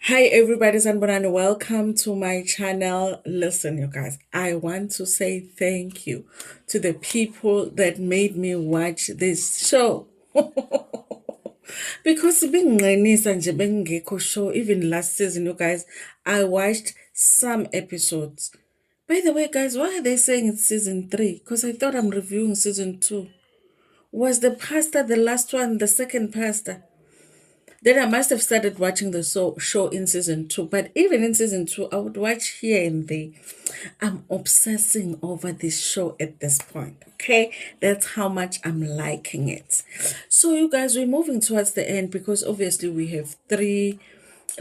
Hi everybody, Sanbonan. Welcome to my channel. Listen, you guys, I want to say thank you to the people that made me watch this show. Because benginqinisa nje bengekho show even last season, you guys, I watched some episodes. By the way, guys, why are they saying it's season 3? Because I thought I'm reviewing season 2. Was the pastor the last one, the second pastor? Then I must have started watching the show in season 2. But even in season 2, I would watch here and there. I'm obsessing over this show at this point. Okay, that's how much I'm liking it. So, you guys, we're moving towards the end because obviously we have 3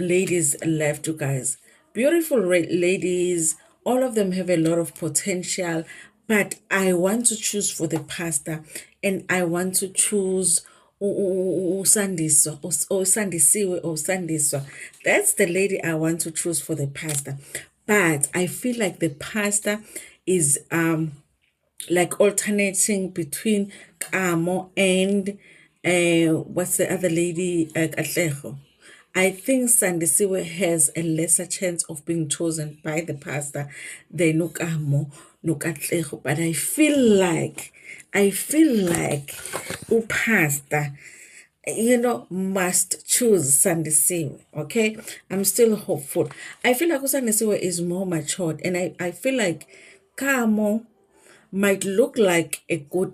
ladies left, you guys. Beautiful ladies. All of them have a lot of potential, but I want to choose for the pastor, and I want to choose Sandiswa or Sandisiwe or Sandiswa. That's the lady I want to choose for the pastor. But I feel like the pastor is like alternating between Kamo and what's the other lady, Katlego. I think Sandisiwe has a lesser chance of being chosen by the pastor than Nukamo, Nukatlego. But I feel like pastor, must choose Sandisiwe. Okay, I'm still hopeful. I feel like Sandisiwe is more matured, and I feel like Kamo might look like a good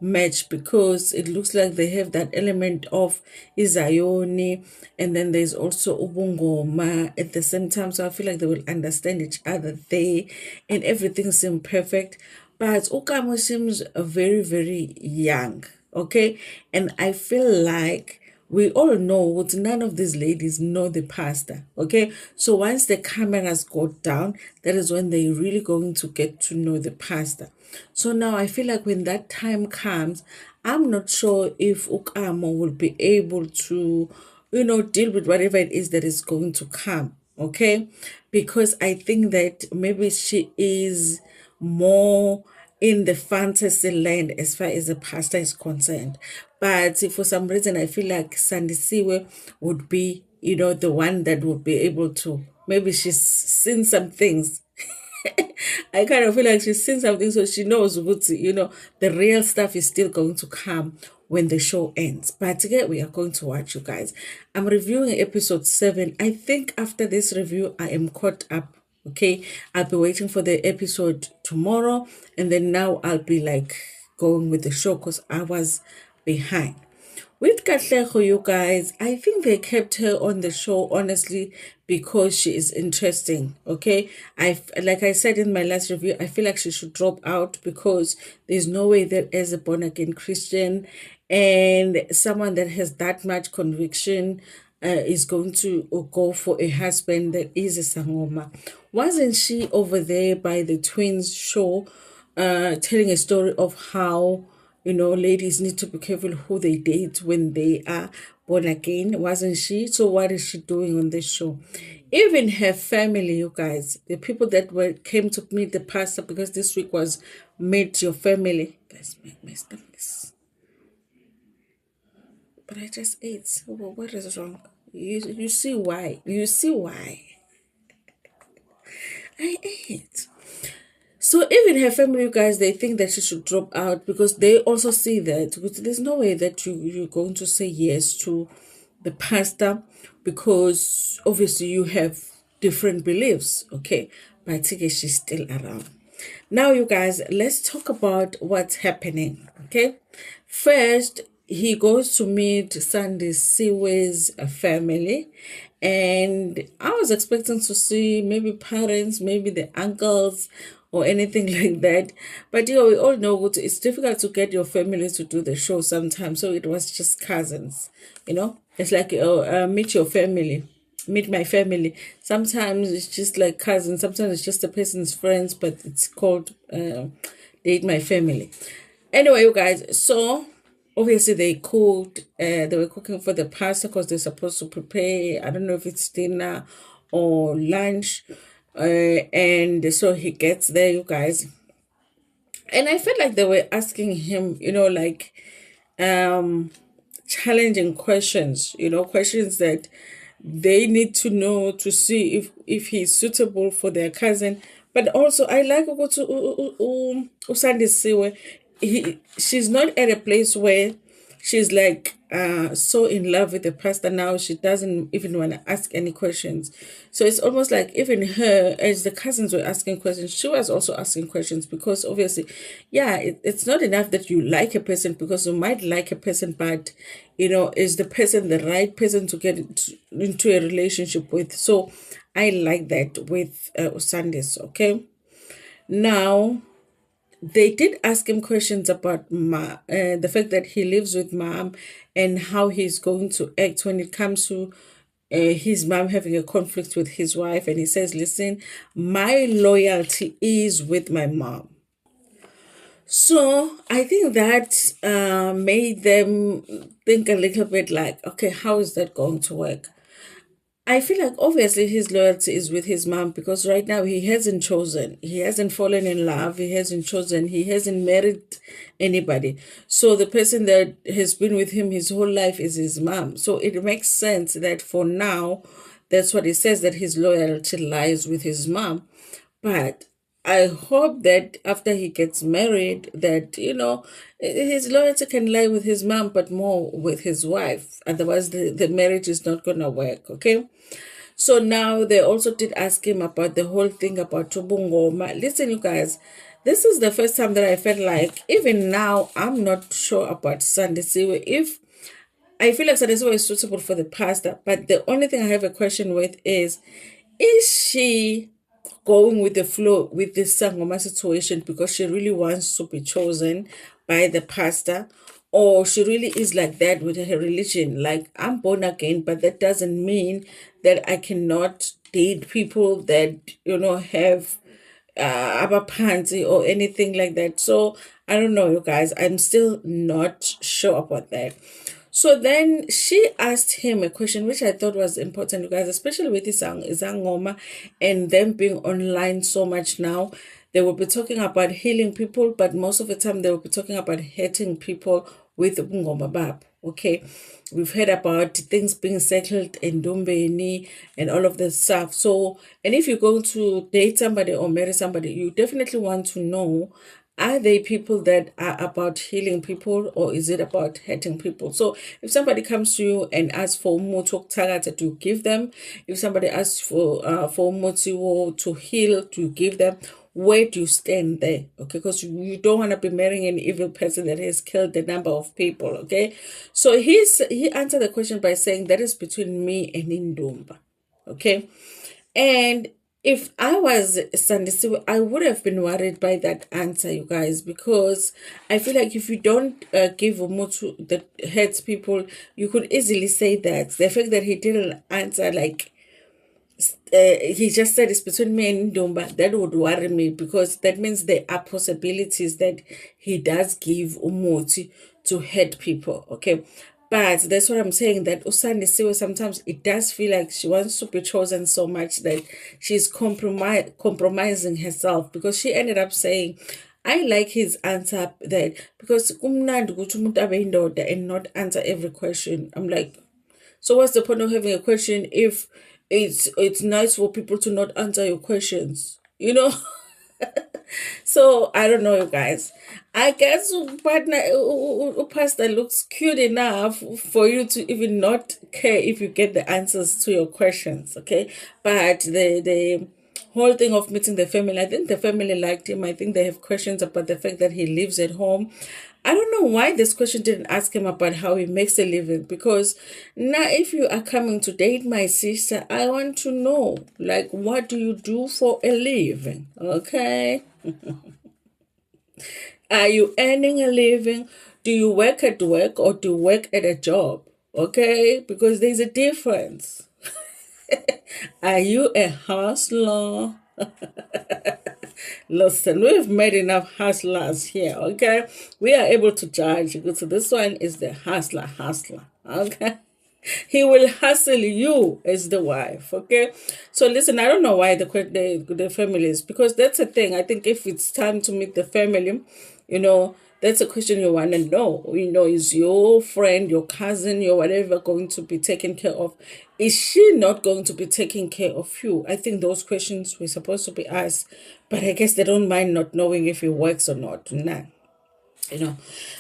match because it looks like they have that element of Izayoni, and then there's also Ubungoma at the same time. So I feel like they will understand each other there, and everything seems perfect. But Ukamo seems very, very young, okay? And I feel like we all know what none of these ladies know the pastor, okay? So once the cameras go down, that is when they're really going to get to know the pastor. So now I feel like when that time comes, I'm not sure if Ukamo will be able to, deal with whatever it is that is going to come, okay? Because I think that maybe she is more in the fantasy land as far as the pastor is concerned. But for some reason, I feel like Sandisiwe would be, the one that would be able to. Maybe she's seen some things. I kind of feel like she's seen something, so she knows what, the real stuff is still going to come when the show ends. But again, we are going to watch, you guys. I'm reviewing episode 7. I think after this review, I am caught up. Okay, I'll be waiting for the episode tomorrow, and then now I'll be like going with the show because I was behind. With Katlego, you guys, I think they kept her on the show honestly because she is interesting. Okay, like I said in my last review, I feel like she should drop out because there's no way that as a born again Christian and someone that has that much conviction is going to go for a husband that is a sangoma. Wasn't she over there by the twins show, telling a story of how ladies need to be careful who they date when they are born again, wasn't she? So what is she doing on this show? Even her family, you guys, the people that came to meet the pastor, because this week was meet your family. Guys, my stomach is, but I just ate. What is wrong? You see why? You see why? I ate. So even her family, you guys, they think that she should drop out because they also see that there's no way that you're going to say yes to the pastor because obviously you have different beliefs, okay? But I think she's still around. Now, you guys, let's talk about what's happening, okay? First, he goes to meet Sandy Siwe's family, and I was expecting to see maybe parents, maybe the uncles, or anything like that. But we all know it's difficult to get your family to do the show sometimes, so it was just cousins, It's like, meet your family, meet my family. Sometimes it's just like cousins, sometimes it's just a person's friends, but it's called date my family. Anyway, you guys, so obviously they were cooking for the pastor because they're supposed to prepare, I don't know if it's dinner or lunch. And so he gets there, you guys. And I felt like they were asking him, like challenging questions, questions that They need to know to see if he's suitable for their cousin. But also, I like ukuthi uSandisiwe, she's not at a place where she's like so in love with the pastor now she doesn't even want to ask any questions. So it's almost like even her, as the cousins were asking questions, she was also asking questions, because obviously, yeah, it's not enough that you like a person, because you might like a person, but is the person the right person to get into a relationship with? So I like that with Sundays. Okay, now they did ask him questions about the fact that he lives with mom, and how he's going to act when it comes to his mom having a conflict with his wife. And he says, listen, my loyalty is with my mom. So I think that made them think a little bit like, okay, how is that going to work? I feel like obviously his loyalty is with his mom, because right now he hasn't chosen. He hasn't fallen in love. He hasn't chosen. He hasn't married anybody. So the person that has been with him his whole life is his mom. So it makes sense that for now, that's what he says, that his loyalty lies with his mom. But I hope that after he gets married, that his loyalty can lie with his mom, but more with his wife. Otherwise, the marriage is not gonna work. Okay. So now they also did ask him about the whole thing about Tubungoma. Listen, you guys, this is the first time that I felt like, even now, I'm not sure about Sandisiwe. If I feel like Sandisiwe is suitable for the pastor, but the only thing I have a question with is she going with the flow with this Sangoma situation because she really wants to be chosen by the pastor, or she really is like that with her religion? Like, I'm born again, but that doesn't mean that I cannot date people that have abapansi or anything like that. So I don't know, you guys. I'm still not sure about that. So then she asked him a question which I thought was important, you guys, especially with Isangoma and them being online so much now. They will be talking about healing people, but most of the time they will be talking about hurting people with Ngoma Bab. Okay. We've heard about things being settled in Dumbeni and all of this stuff. So, and if you're going to date somebody or marry somebody, you definitely want to know, are they people that are about healing people, or is it about hurting people? So if somebody comes to you and asks for umuti tagata, do you give them? If somebody asks for umuti to heal, do you give them? Where do you stand there? Okay, because you don't want to be marrying an evil person that has killed a number of people. Okay, so he answered the question by saying that is between me and Indumba. Okay, and if I was Sandisiwe, I would have been worried by that answer, you guys, because I feel like if you don't give Umutu that hurts people, you could easily say that. The fact that he didn't answer, like, he just said it's between me and Ndumba, that would worry me, because that means there are possibilities that he does give Umuti to hurt people. Okay. But that's what I'm saying, that Usani Siwe, sometimes it does feel like she wants to be chosen so much that she's compromising herself, because she ended up saying, I like his answer that, because kumnandi ukuthi umuntu abe yindoda and not answer every question. I'm like, so what's the point of having a question if it's nice for people to not answer your questions? So I don't know, you guys. I guess partner pastor looks cute enough for you to even not care if you get the answers to your questions, okay? But the whole thing of meeting the family, I think the family liked him. I think they have questions about the fact that he lives at home. I don't know why this question didn't ask him about how he makes a living, because now if you are coming to date my sister, I want to know, like, what do you do for a living? Okay. Are you earning a living? Do you work at work, or do you work at a job? Okay, because there's a difference. Are you a hustler? Listen, we've made enough hustlers here, okay? We are able to judge. So this one is the hustler, okay? He will hustle you as the wife, okay? So listen, I don't know why the family is, because that's a thing. I think if it's time to meet the family, you know, That's a question you want to know. Is your friend, your cousin, your whatever going to be taken care of? Is she not going to be taking care of you? I think those questions were supposed to be asked, but I guess they don't mind not knowing if it works or not. Nah.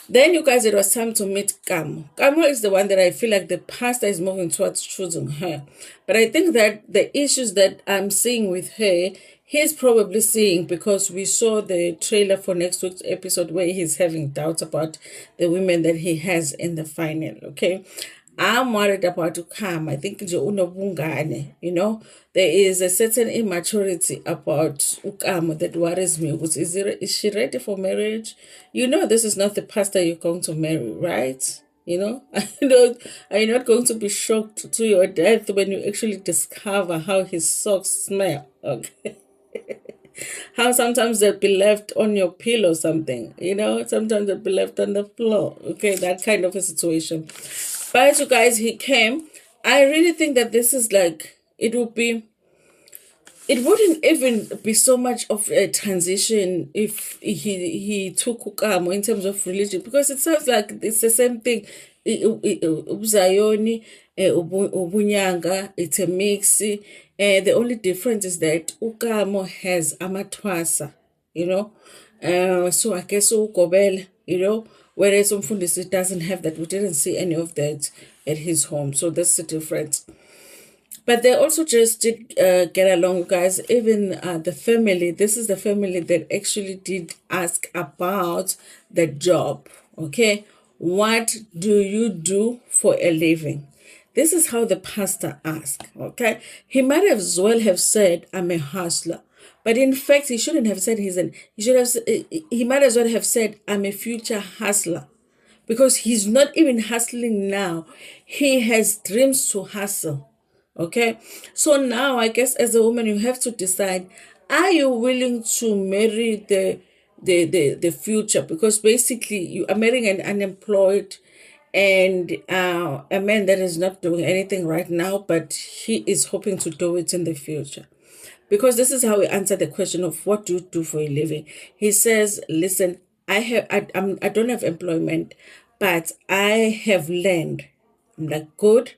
Then you guys, it was time to meet Kamo. Kamo is the one that I feel like the pastor is moving towards choosing her. But I think that the issues that I'm seeing with her, he's probably seeing because we saw the trailer for next week's episode where he's having doubts about the women that he has in the final, okay? I'm worried about to come. I think nje unobungane, there is a certain immaturity about Ukamo that worries me. Is she ready for marriage? This is not the pastor you're going to marry, right? Are you not going to be shocked to your death when you actually discover how his socks smell? Okay. How sometimes they'll be left on your pillow or something, sometimes they'll be left on the floor. Okay, that kind of a situation. But you guys, he came. I really think that this is like, it wouldn't even be so much of a transition if he took Ukamo in terms of religion, because it sounds like it's the same thing. Ubuzayoni, Ubunyanga, it's a mix. The only difference is that Ukamo has amatwasa, so I guess Ukobel, whereas Umfundisi doesn't have that. We didn't see any of that at his home, so that's the difference. But they also just did get along, guys. Even the family, this is the family that actually did ask about the job, okay? What do you do for a living? This is how the pastor asked, okay? He might as well have said, I'm a hustler. But in fact, he shouldn't have said he might as well have said, I'm a future hustler. Because he's not even hustling now. He has dreams to hustle. Okay, so now I guess as a woman you have to decide: are you willing to marry the future? Because basically you are marrying an unemployed and a man that is not doing anything right now, but he is hoping to do it in the future. Because this is how he answered the question of what do you do for a living. He says, "Listen, I don't have employment, but I have land." I'm like, good.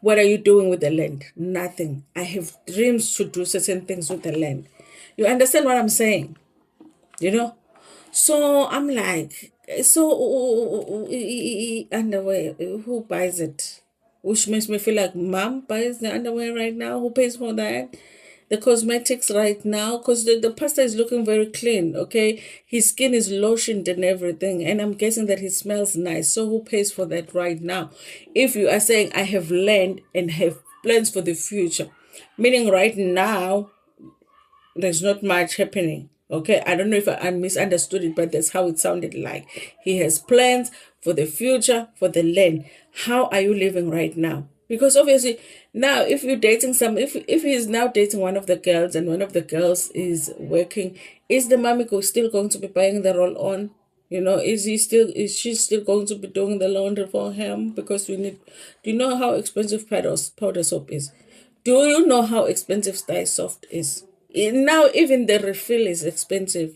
What are you doing with the land? Nothing. I have dreams to do certain things with the land. You understand what I'm saying? So I'm like, underwear, who buys it? Which makes me feel like mom buys the underwear right now. Who pays for that? The cosmetics right now, because the pastor is looking very clean, okay? His skin is lotioned and everything, and I'm guessing that he smells nice. So who pays for that right now? If you are saying, I have land and have plans for the future, meaning right now, there's not much happening. Okay, I don't know if I misunderstood it, but that's how it sounded like. He has plans for the future, for the land. How are you living right now? Because obviously now if you're dating if he's now dating one of the girls and one of the girls is working, is the mommy still going to be buying the roll on? Is she still going to be doing the laundry for him? Because do you know how expensive powder soap is? Do you know how expensive Stay Soft is? Now even the refill is expensive,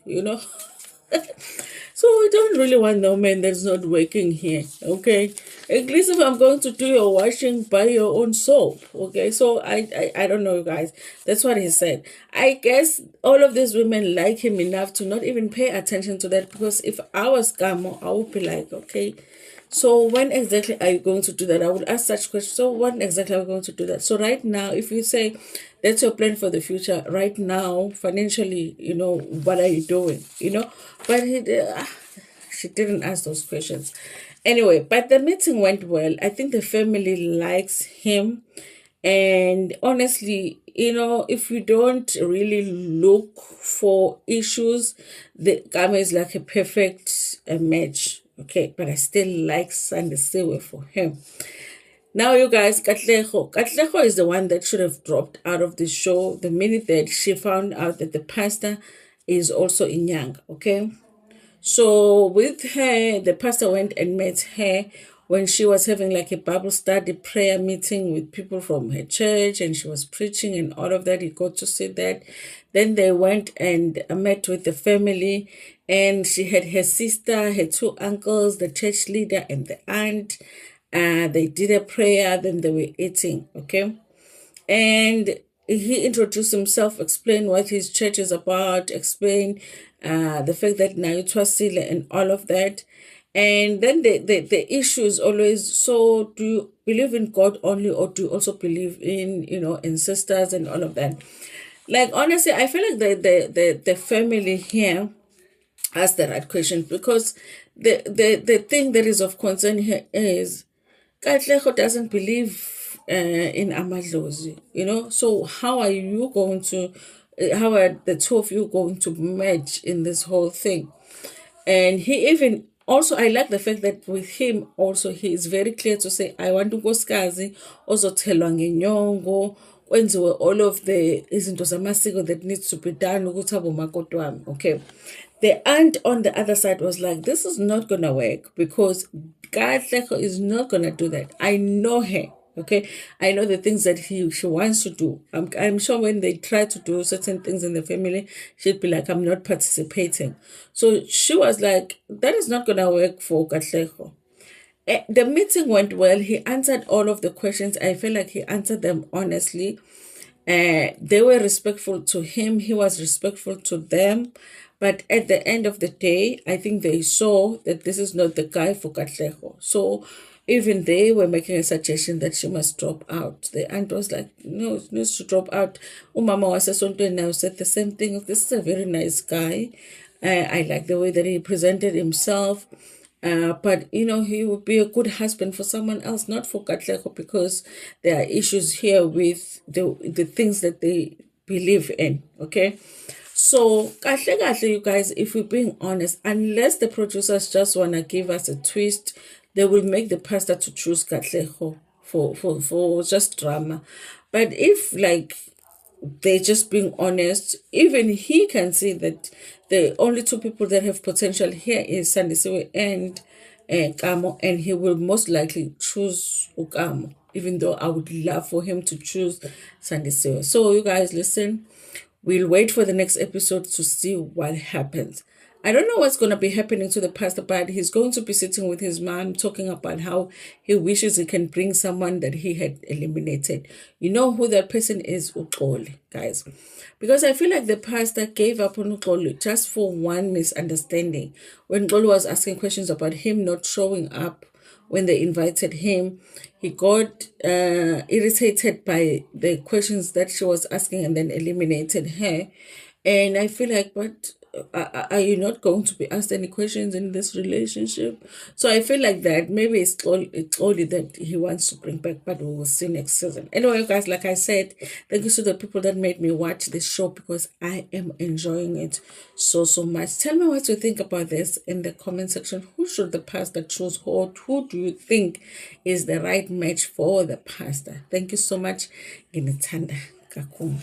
So we don't really want no man that's not working here, okay? At least if I'm going to do your washing, buy your own soap, okay? So I don't know, guys. That's what he said. I guess all of these women like him enough to not even pay attention to that, because if I was Gamo, I would be like, okay, so when exactly are you going to do that? I would ask such questions. So when exactly are you going to do that? So right now, if you say that's your plan for the future, right now, financially, what are you doing? But she didn't ask those questions. Anyway, but the meeting went well. I think the family likes him. And honestly, if you don't really look for issues, the Gama is like a perfect match. Okay, but I still like Sandisiwe for him. Now, you guys, Katleho is the one that should have dropped out of the show the minute that she found out that the pastor is also in Yang. Okay, so with her, the pastor went and met her when she was having like a Bible study prayer meeting with people from her church, and she was preaching and all of that. He got to see that. Then they went and met with the family, and she had her sister, her two uncles, the church leader, and the aunt. They did a prayer, then they were eating, okay? And he introduced himself, explained what his church is about, explained the fact that Naitwa Sile and all of that. And then the issue is always, so do you believe in God only, or do you also believe in, in sisters and all of that? Like, honestly, I feel like the family here asked the right question, because the thing that is of concern here is Katlego doesn't believe in Amadlozi, so how are you going to, how are the two of you going to merge in this whole thing? And he even also, I like the fact that with him also, he is very clear to say, I want to go skazi, also thelwa ngenyongo, kwenziwe all of the izinto zamasiko that needs to be done ukuthi abomakoti wami, okay? The aunt on the other side was like, this is not gonna work, because Katlego is not gonna do that. I know her. Okay, I know the things that she wants to do. I'm sure when they try to do certain things in the family, she'd be like, I'm not participating. So she was like, that is not gonna work for Katlego. The meeting went well. He answered all of the questions. I feel like he answered them honestly. They were respectful to him. He was respectful to them. But at the end of the day, I think they saw that this is not the guy for Katlego. So even they were making a suggestion that she must drop out. The aunt was like, no, she needs to drop out. Umama Wasesontwe now said the same thing. This is a very nice guy. I like the way that he presented himself. But he would be a good husband for someone else, not for Katlego, because there are issues here with the things that they believe in. Okay, so kahle, you guys, if we're being honest, unless the producers just wanna give us a twist, they will make the pastor to choose Katlego for just drama. But if, like, they're just being honest, even he can see that the only two people that have potential here is Sandisiwe and Kamo, and he will most likely choose Ukamo, even though I would love for him to choose Sandisiwe. So you guys listen, we'll wait for the next episode to see what happens. I don't know what's going to be happening to the pastor, but he's going to be sitting with his mom talking about how he wishes he can bring someone that he had eliminated. You know who that person is? Uxoli, guys. Because I feel like the pastor gave up on Uxoli just for one misunderstanding. When Uxoli was asking questions about him not showing up when they invited him, he got irritated by the questions that she was asking and then eliminated her. And I feel like, but are you not going to be asked any questions in this relationship? So I feel like that maybe it's only that he wants to bring back, but we will see next season. Anyway, guys, like I said, thank you to the people that made me watch this show, because I am enjoying it so much. Tell me what you think about this in the comment section. Who should the pastor choose? Or who do you think is the right match for the pastor? Thank you so much. Nginithanda kakhulu.